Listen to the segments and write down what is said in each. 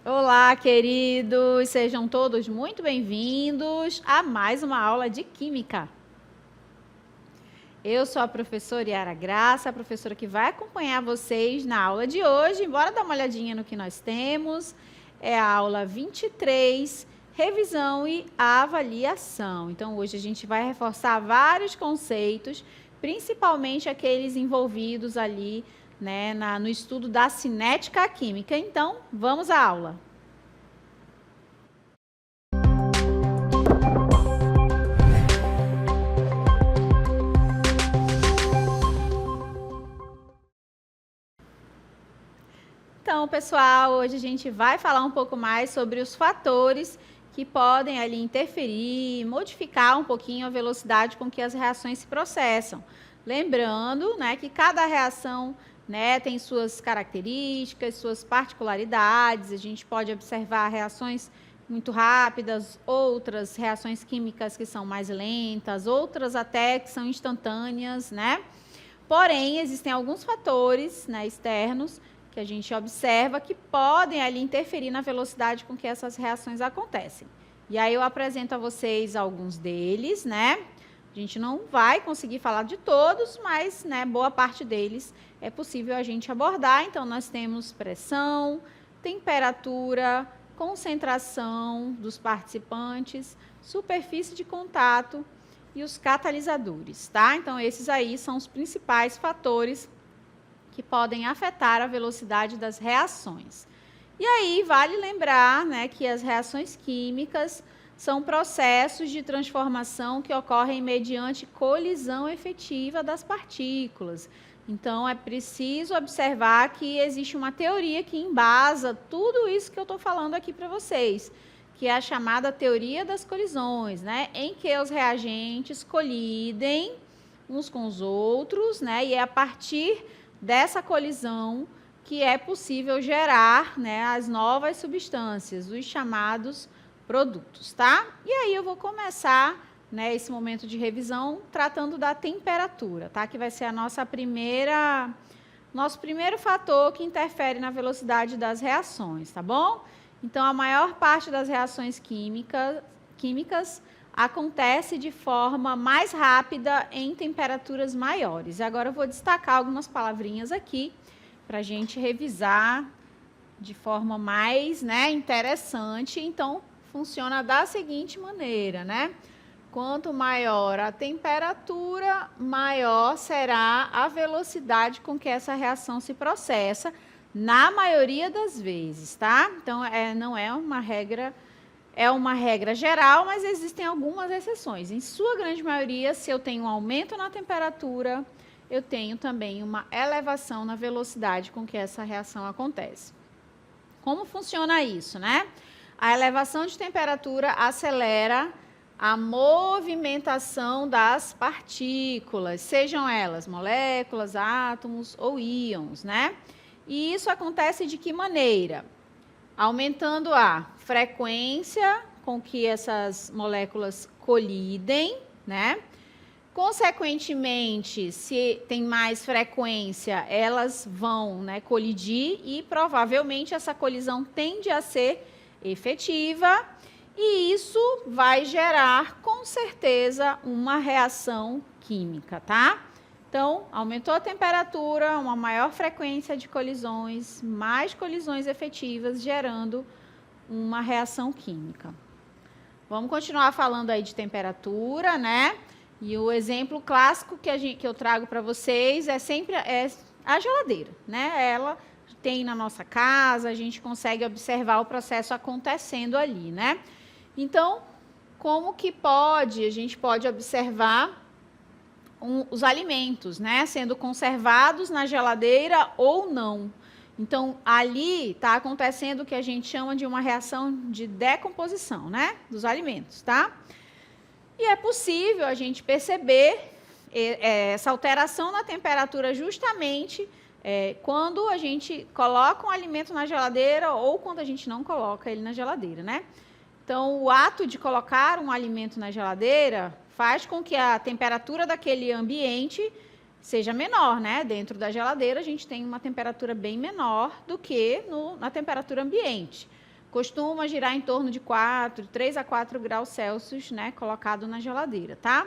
Olá, queridos! Sejam todos muito bem-vindos a mais uma aula de Química. Eu sou a professora Yara Graça, a professora que vai acompanhar vocês na aula de hoje. Bora dar uma olhadinha no que nós temos. É a aula 23, revisão e avaliação. Então, hoje a gente vai reforçar vários conceitos, principalmente aqueles envolvidos ali, né, no estudo da cinética química. Então, vamos à aula. Então, pessoal, hoje a gente vai falar um pouco mais sobre os fatores que podem ali interferir, modificar um pouquinho a velocidade com que as reações se processam. Lembrando, né, que cada reação, né, tem suas características, suas particularidades. A gente pode observar reações muito rápidas, outras reações químicas que são mais lentas, outras até que são instantâneas, né? Porém, existem alguns fatores, né, externos que a gente observa que podem ali interferir na velocidade com que essas reações acontecem. E aí eu apresento a vocês alguns deles, né? A gente não vai conseguir falar de todos, mas, né, boa parte deles é possível a gente abordar. Então, nós temos pressão, temperatura, concentração dos participantes, superfície de contato e os catalisadores, tá? Então, esses aí são os principais fatores que podem afetar a velocidade das reações. E aí, vale lembrar, né, que as reações químicas são processos de transformação que ocorrem mediante colisão efetiva das partículas. Então, é preciso observar que existe uma teoria que embasa tudo isso que eu estou falando aqui para vocês, que é a chamada teoria das colisões, né, em que os reagentes colidem uns com os outros, né, e é a partir dessa colisão que é possível gerar, né, as novas substâncias, os chamados produtos, tá? E aí eu vou começar, né, esse momento de revisão tratando da temperatura, tá? Que vai ser a nosso primeiro fator que interfere na velocidade das reações, tá bom? Então, a maior parte das reações químicas acontece de forma mais rápida em temperaturas maiores. Agora eu vou destacar algumas palavrinhas aqui para a gente revisar de forma mais, né, interessante. Então, funciona da seguinte maneira, né? Quanto maior a temperatura, maior será a velocidade com que essa reação se processa, na maioria das vezes, tá? Então, não é uma regra. É uma regra geral, mas existem algumas exceções. Em sua grande maioria, se eu tenho um aumento na temperatura, eu tenho também uma elevação na velocidade com que essa reação acontece. Como funciona isso, né? A elevação de temperatura acelera a movimentação das partículas, sejam elas moléculas, átomos ou íons, né? E isso acontece de que maneira? Aumentando a frequência com que essas moléculas colidem, né? Consequentemente, se tem mais frequência, elas vão, né, colidir e provavelmente essa colisão tende a ser efetiva e isso vai gerar, com certeza, uma reação química, tá? Então, aumentou a temperatura, uma maior frequência de colisões, mais colisões efetivas, gerando uma reação química. Vamos continuar falando aí de temperatura, né? E o exemplo clássico que eu trago para vocês é sempre a geladeira, né? Ela tem na nossa casa, a gente consegue observar o processo acontecendo ali, né? Então, como que a gente pode observar os alimentos, né, sendo conservados na geladeira ou não. Então, ali está acontecendo o que a gente chama de uma reação de decomposição, né, dos alimentos, tá? E é possível a gente perceber essa alteração na temperatura justamente quando a gente coloca um alimento na geladeira ou quando a gente não coloca ele na geladeira, né? Então, o ato de colocar um alimento na geladeira faz com que a temperatura daquele ambiente seja menor, né? Dentro da geladeira, a gente tem uma temperatura bem menor do que na temperatura ambiente. Costuma girar em torno de 3 a 4 graus Celsius, né? Colocado na geladeira, tá?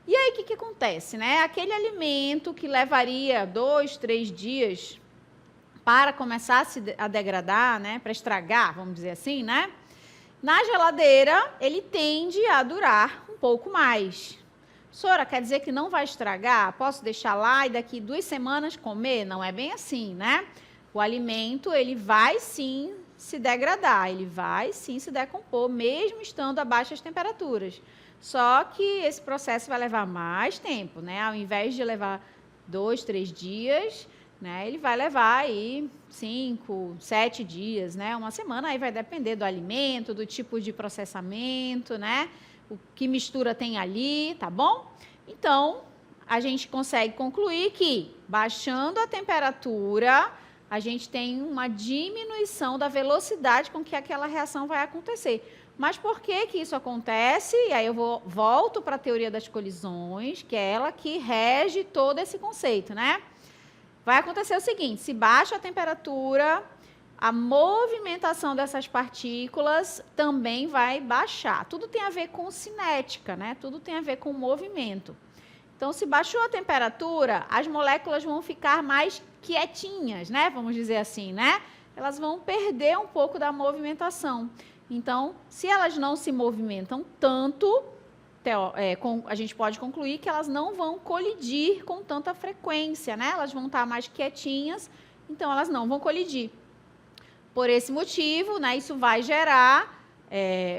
E aí, o que acontece, né? Aquele alimento que levaria 2, 3 dias para começar a degradar, né? Para estragar, vamos dizer assim, né? Na geladeira, ele tende a durar um pouco mais. Sora, quer dizer que não vai estragar? Posso deixar lá e daqui 2 semanas comer? Não é bem assim, né? O alimento, ele vai sim se degradar, ele vai sim se decompor, mesmo estando a baixas temperaturas. Só que esse processo vai levar mais tempo, né? Ao invés de levar 2, 3 dias, né? Ele vai levar aí 5, 7 dias, né? Uma semana, aí vai depender do alimento, do tipo de processamento, né? O que mistura tem ali, tá bom? Então, a gente consegue concluir que, baixando a temperatura, a gente tem uma diminuição da velocidade com que aquela reação vai acontecer. Mas por que isso acontece? E aí eu volto para a teoria das colisões, que é ela que rege todo esse conceito, né? Vai acontecer o seguinte, se baixa a temperatura, a movimentação dessas partículas também vai baixar. Tudo tem a ver com cinética, né? Tudo tem a ver com movimento. Então, se baixou a temperatura, as moléculas vão ficar mais quietinhas, né? Vamos dizer assim, né? Elas vão perder um pouco da movimentação. Então, se elas não se movimentam tanto, a gente pode concluir que elas não vão colidir com tanta frequência, né? Elas vão estar mais quietinhas, então elas não vão colidir. Por esse motivo, né, isso vai gerar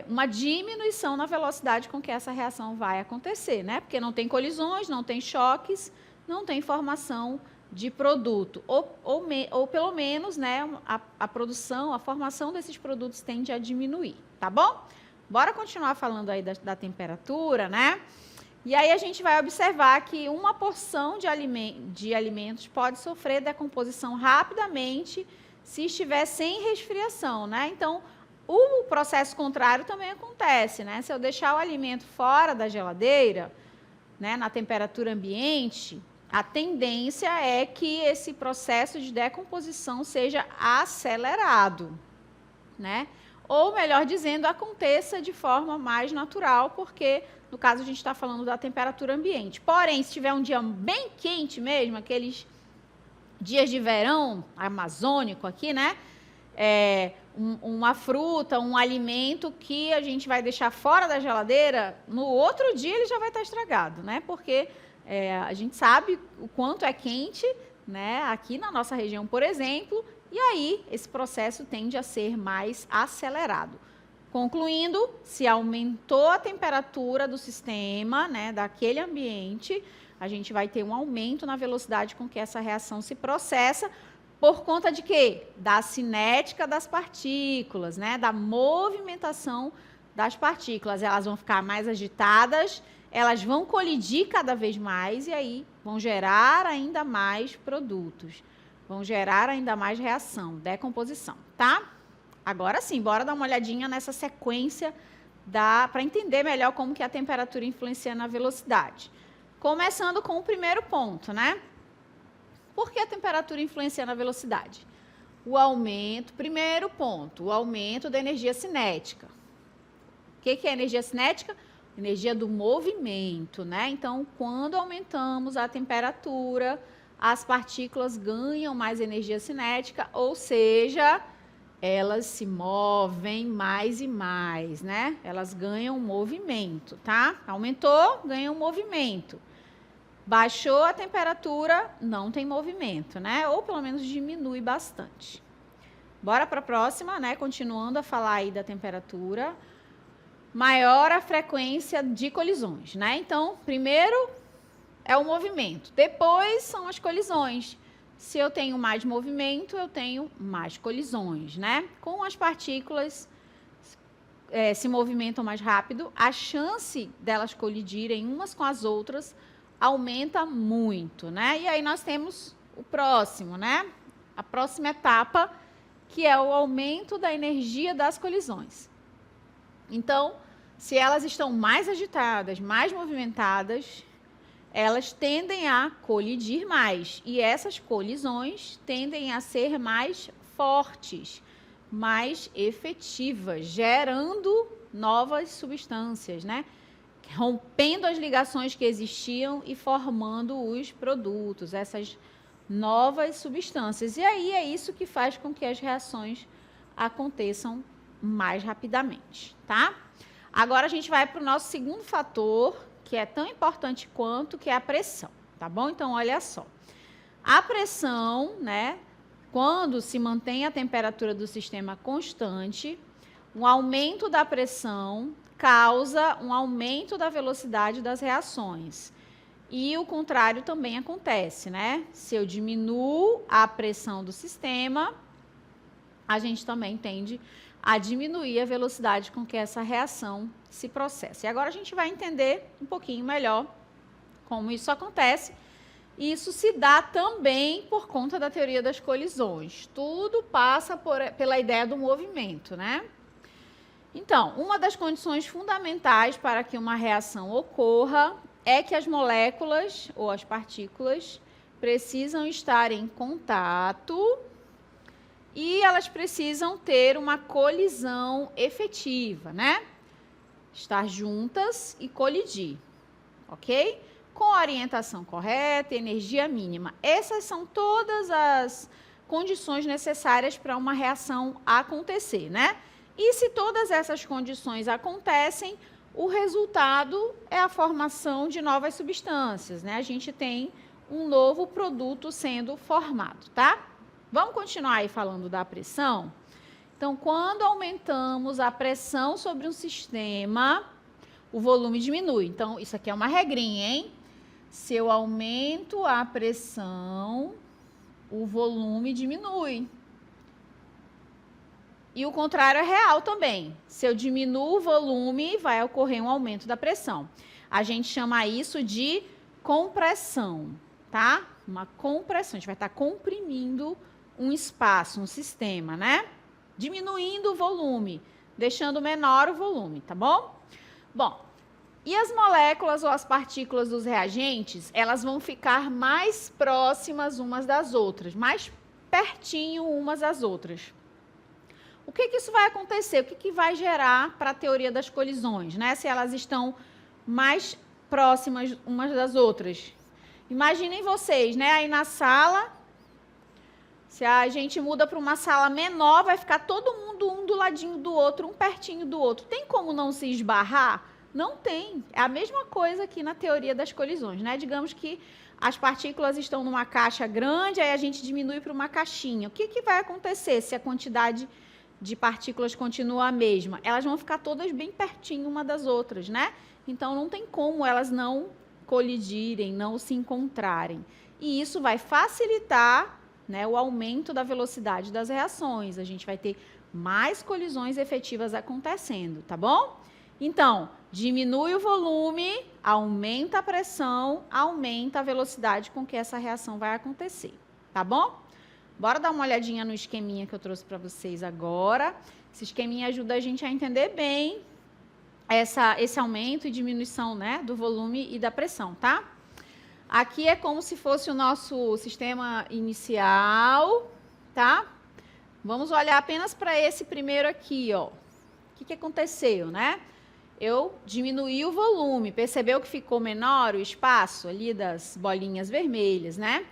uma diminuição na velocidade com que essa reação vai acontecer, né? Porque não tem colisões, não tem choques, não tem formação de produto. Ou pelo menos, né, a produção, a formação desses produtos tende a diminuir, tá bom? Bora continuar falando aí da temperatura, né? E aí a gente vai observar que uma porção de alimentos pode sofrer decomposição rapidamente se estiver sem resfriação, né? Então, o processo contrário também acontece, né? Se eu deixar o alimento fora da geladeira, né, na temperatura ambiente, a tendência é que esse processo de decomposição seja acelerado, né? Ou, melhor dizendo, aconteça de forma mais natural, porque, no caso, a gente está falando da temperatura ambiente. Porém, se tiver um dia bem quente mesmo, aqueles dias de verão amazônico aqui, né? Uma fruta, um alimento que a gente vai deixar fora da geladeira, no outro dia ele já vai estar estragado, né? Porque a gente sabe o quanto é quente, né? Aqui na nossa região, por exemplo, e aí esse processo tende a ser mais acelerado. Concluindo, se aumentou a temperatura do sistema, né, daquele ambiente, a gente vai ter um aumento na velocidade com que essa reação se processa, por conta de quê? Da cinética das partículas, né, da movimentação das partículas. Elas vão ficar mais agitadas, elas vão colidir cada vez mais e aí vão gerar ainda mais produtos, vão gerar ainda mais reação, decomposição, tá? Agora sim, bora dar uma olhadinha nessa sequência para entender melhor como que a temperatura influencia na velocidade. Começando com o primeiro ponto, né? Por que a temperatura influencia na velocidade? O aumento, primeiro ponto, o aumento da energia cinética. O que é energia cinética? Energia do movimento, né? Então, quando aumentamos a temperatura, as partículas ganham mais energia cinética, ou seja, elas se movem mais e mais, né? Elas ganham movimento, tá? Aumentou, ganham movimento. Baixou a temperatura, não tem movimento, né? Ou pelo menos diminui bastante. Bora para a próxima, né? Continuando a falar aí da temperatura. Maior a frequência de colisões, né? Então, primeiro é o movimento, depois são as colisões. Se eu tenho mais movimento, eu tenho mais colisões, né? Com as partículas se movimentam mais rápido, a chance delas colidirem umas com as outras aumenta muito, né? E aí nós temos o próximo, né? A próxima etapa, que é o aumento da energia das colisões. Então, se elas estão mais agitadas, mais movimentadas, elas tendem a colidir mais. E essas colisões tendem a ser mais fortes, mais efetivas, gerando novas substâncias, né? Rompendo as ligações que existiam e formando os produtos, essas novas substâncias. E aí é isso que faz com que as reações aconteçam mais rapidamente, tá? Agora a gente vai para o nosso segundo fator, que é tão importante quanto, que é a pressão, tá bom? Então, olha só. A pressão, né, quando se mantém a temperatura do sistema constante, um aumento da pressão causa um aumento da velocidade das reações. E o contrário também acontece, né? Se eu diminuo a pressão do sistema, a gente também tende a diminuir a velocidade com que essa reação se processa. E agora a gente vai entender um pouquinho melhor como isso acontece. E isso se dá também por conta da teoria das colisões. Tudo passa pela ideia do movimento, né? Então, uma das condições fundamentais para que uma reação ocorra é que as moléculas ou as partículas precisam estar em contato e elas precisam ter uma colisão efetiva, né? Estar juntas e colidir, ok? Com a orientação correta, energia mínima. Essas são todas as condições necessárias para uma reação acontecer, né? E se todas essas condições acontecem, o resultado é a formação de novas substâncias, né? A gente tem um novo produto sendo formado, tá? Vamos continuar aí falando da pressão? Então, quando aumentamos a pressão sobre um sistema, o volume diminui. Então, isso aqui é uma regrinha, hein? Se eu aumento a pressão, o volume diminui. E o contrário é real também. Se eu diminuo o volume, vai ocorrer um aumento da pressão. A gente chama isso de compressão, tá? Uma compressão. A gente vai estar comprimindo um espaço, um sistema, né? Diminuindo o volume, deixando menor o volume, tá bom? Bom, e as moléculas ou as partículas dos reagentes, elas vão ficar mais próximas umas das outras, mais pertinho umas das outras. O que isso vai acontecer? O que vai gerar para a teoria das colisões, né? Se elas estão mais próximas umas das outras. Imaginem vocês, né? Aí na sala, se a gente muda para uma sala menor, vai ficar todo mundo um do ladinho do outro, um pertinho do outro. Tem como não se esbarrar? Não tem. É a mesma coisa aqui na teoria das colisões, né? Digamos que as partículas estão numa caixa grande, aí a gente diminui para uma caixinha. O que vai acontecer se a quantidade de partículas continua a mesma? Elas vão ficar todas bem pertinho uma das outras, né? Então, não tem como elas não colidirem, não se encontrarem. E isso vai facilitar, né, o aumento da velocidade das reações. A gente vai ter mais colisões efetivas acontecendo, tá bom? Então, diminui o volume, aumenta a pressão, aumenta a velocidade com que essa reação vai acontecer, tá bom? Bora dar uma olhadinha no esqueminha que eu trouxe para vocês agora. Esse esqueminha ajuda a gente a entender bem esse aumento e diminuição, né, do volume e da pressão, tá? Aqui é como se fosse o nosso sistema inicial, tá? Vamos olhar apenas para esse primeiro aqui, ó. O que aconteceu, né? Eu diminuí o volume, percebeu que ficou menor o espaço ali das bolinhas vermelhas, né?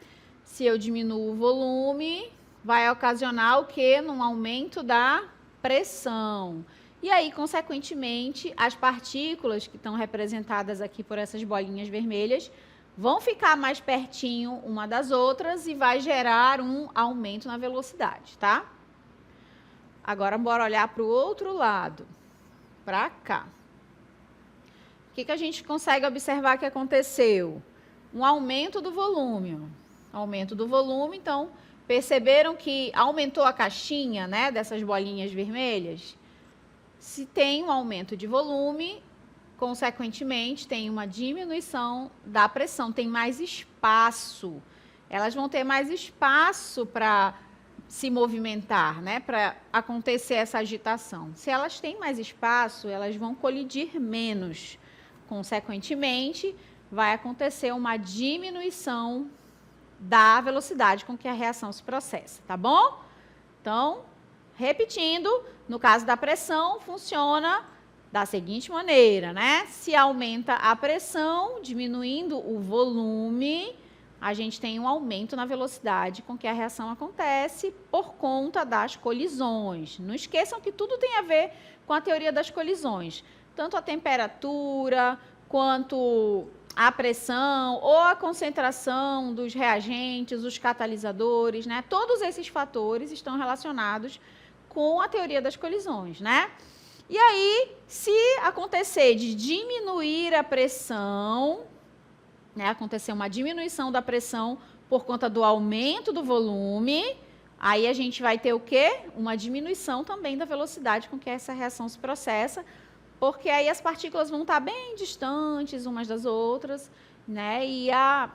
Se eu diminuo o volume, vai ocasionar o quê? Um aumento da pressão. E aí, consequentemente, as partículas que estão representadas aqui por essas bolinhas vermelhas vão ficar mais pertinho uma das outras e vai gerar um aumento na velocidade, tá? Agora, bora olhar para o outro lado, para cá. O que a gente consegue observar que aconteceu? Um aumento do volume. Aumento do volume, então, perceberam que aumentou a caixinha, né, dessas bolinhas vermelhas? Se tem um aumento de volume, consequentemente, tem uma diminuição da pressão, tem mais espaço. elas vão ter mais espaço para se movimentar, né, para acontecer essa agitação. Se elas têm mais espaço, elas vão colidir menos. Consequentemente, vai acontecer uma diminuição da velocidade com que a reação se processa, tá bom? Então, repetindo, no caso da pressão, funciona da seguinte maneira, né? Se aumenta a pressão, diminuindo o volume, a gente tem um aumento na velocidade com que a reação acontece por conta das colisões. Não esqueçam que tudo tem a ver com a teoria das colisões. Tanto a temperatura, quanto a pressão ou a concentração dos reagentes, os catalisadores, né? Todos esses fatores estão relacionados com a teoria das colisões, né? E aí, se acontecer de diminuir a pressão, né, acontecer uma diminuição da pressão por conta do aumento do volume, aí a gente vai ter o quê? Uma diminuição também da velocidade com que essa reação se processa, porque aí as partículas vão estar bem distantes umas das outras, né, e a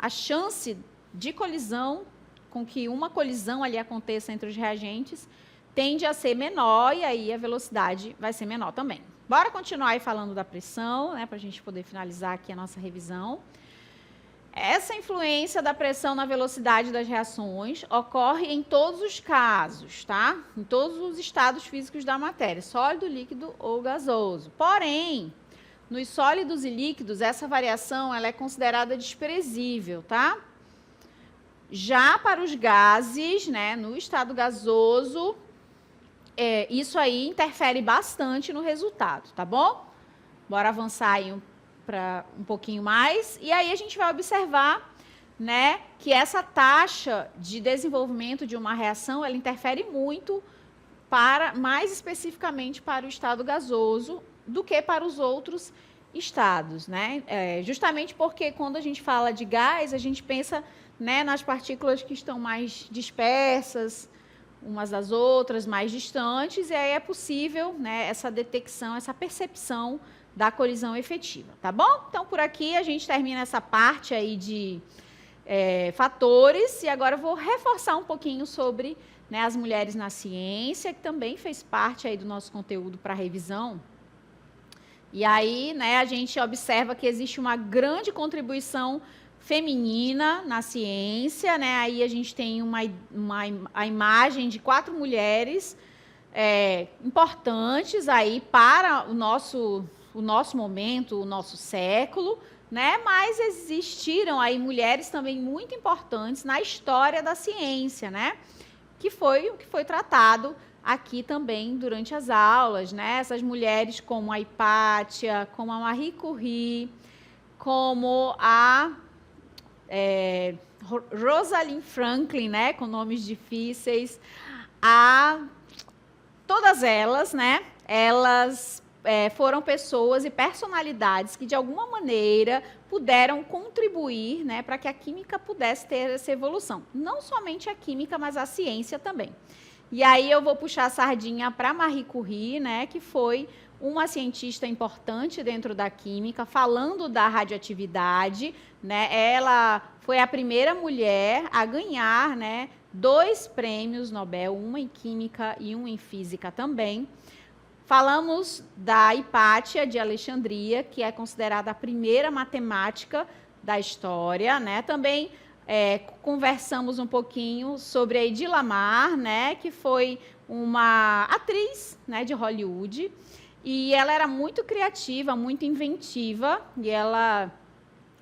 chance de colisão, com que uma colisão ali aconteça entre os reagentes, tende a ser menor, e aí a velocidade vai ser menor também. Bora continuar aí falando da pressão, né, para a gente poder finalizar aqui a nossa revisão. Essa influência da pressão na velocidade das reações ocorre em todos os casos, tá? Em todos os estados físicos da matéria, sólido, líquido ou gasoso. Porém, nos sólidos e líquidos, essa variação ela é considerada desprezível, tá? Já para os gases, né, no estado gasoso, isso aí interfere bastante no resultado, tá bom? Bora avançar aí para um pouquinho mais. E aí a gente vai observar, né, que essa taxa de desenvolvimento de uma reação, ela interfere muito mais especificamente para o estado gasoso do que para os outros estados, né? Justamente porque quando a gente fala de gás, a gente pensa, né, nas partículas que estão mais dispersas umas das outras, mais distantes, e aí é possível, né, essa detecção, essa percepção da colisão efetiva, tá bom? Então, por aqui a gente termina essa parte aí de fatores, e agora eu vou reforçar um pouquinho sobre, né, as mulheres na ciência, que também fez parte aí do nosso conteúdo para revisão. E aí, né, a gente observa que existe uma grande contribuição feminina na ciência, né? Aí a gente tem a imagem de 4 mulheres importantes aí para o nosso momento, o nosso século, né? Mas existiram aí mulheres também muito importantes na história da ciência, né? Que foi o que foi tratado aqui também durante as aulas, né? Essas mulheres como a Hipátia, como a Marie Curie, como a Rosalind Franklin, né, com nomes difíceis, todas elas, né, elas foram pessoas e personalidades que de alguma maneira puderam contribuir, né, para que a química pudesse ter essa evolução. Não somente a química, mas a ciência também. E aí eu vou puxar a sardinha para Marie Curie, né, que foi uma cientista importante dentro da química, falando da radioatividade, né? Ela foi a primeira mulher a ganhar, né, 2 prêmios Nobel, um em química e um em física também. Falamos da Hipátia de Alexandria, que é considerada a primeira matemática da história, né? Também conversamos um pouquinho sobre a Hedy Lamarr, né, que foi uma atriz, né, de Hollywood. E ela era muito criativa, muito inventiva, e ela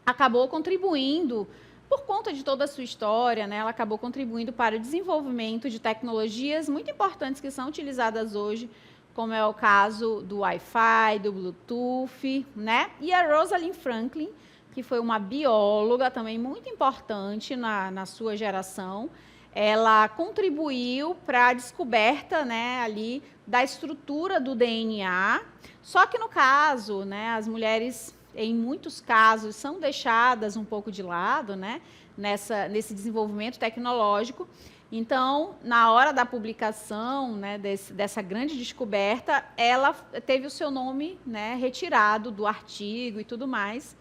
acabou contribuindo, por conta de toda a sua história, né, ela acabou contribuindo para o desenvolvimento de tecnologias muito importantes que são utilizadas hoje, como é o caso do Wi-Fi, do Bluetooth, né? E a Rosalind Franklin, que foi uma bióloga também muito importante na sua geração, ela contribuiu para a descoberta, né, ali da estrutura do DNA. Só que no caso, né, as mulheres, em muitos casos, são deixadas um pouco de lado, né, nesse desenvolvimento tecnológico. Então, na hora da publicação, né, dessa grande descoberta, ela teve o seu nome, né, retirado do artigo e tudo mais.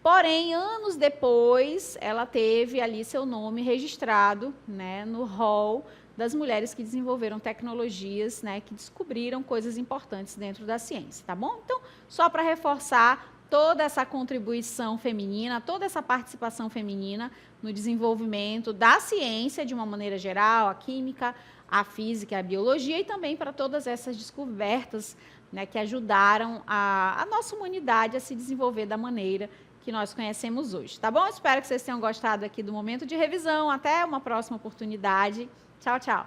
Porém, anos depois, ela teve ali seu nome registrado, né, no hall das mulheres que desenvolveram tecnologias, né, que descobriram coisas importantes dentro da ciência, tá bom? Então, só para reforçar toda essa contribuição feminina, toda essa participação feminina no desenvolvimento da ciência de uma maneira geral, a química, a física, a biologia, e também para todas essas descobertas, né, que ajudaram a nossa humanidade a se desenvolver da maneira que nós conhecemos hoje, tá bom? Espero que vocês tenham gostado aqui do momento de revisão. Até uma próxima oportunidade. Tchau, tchau.